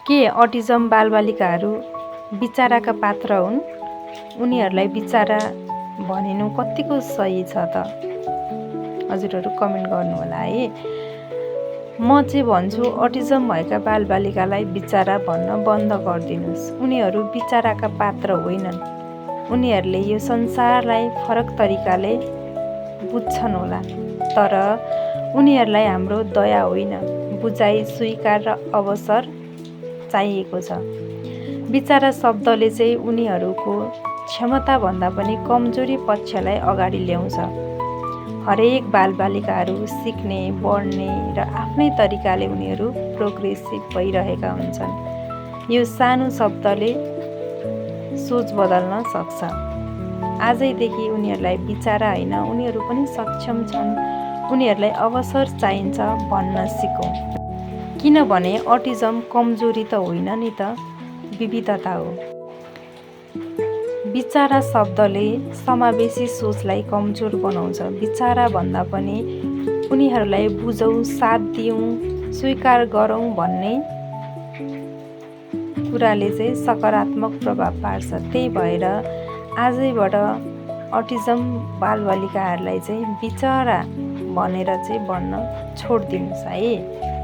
के अटिजम बालबालिकाहरू बिचाराका पात्र हुन्? उनीहरूलाई बिचारा भनिनु कतिको सही छ त? हजुरहरू कमेन्ट गर्नुहोला है। म चाहिँ भन्छु अटिजम भएका बालबालिकालाई बिचारा भन्न बन्द गरिदिनुहोस्। उनीहरू बिचाराका पात्र होइनन्। उनीहरूले यो संसारलाई फरक तरिकाले बुझ्छन् होला, तर उनीहरूलाई हाम्रो दया होइन, बुझाइ, स्वीकार र अवसर चाहिएको छ। बिचारा शब्दले चाहिँ उनीहरूको क्षमताभन्दा पनि कमजोरी पक्षलाई अगाडि ल्याउँछ। हरेक बालबालिकाहरू सिक्ने, बढ्ने र आफ्नै तरिकाले उनीहरू प्रोग्रेसिभ भइरहेका हुन्छन्। यो सानो शब्दले सोच बदल्न सक्छ। आजैदेखि उनीहरूलाई बिचारा होइन, उनीहरू पनि सक्षम छन्, उनीहरूलाई अवसर चाहिन्छ भन्न सिकौँ। किनभने अटिजम कमजोरी त होइन नि त, विविधता हो। बिचारा शब्दले समावेशी सोचलाई कमजोर बनाउँछ। बिचारा भन्दा पनि उनीहरूलाई बुझौँ, साथ दियौँ, स्वीकार गरौँ भन्ने कुराले चाहिँ सकारात्मक प्रभाव पार्छ। त्यही भएर आजैबाट अटिजम बालबालिकाहरूलाई चाहिँ बिचारा भनेर चाहिँ भन्न छोडिदिनुहोस् है।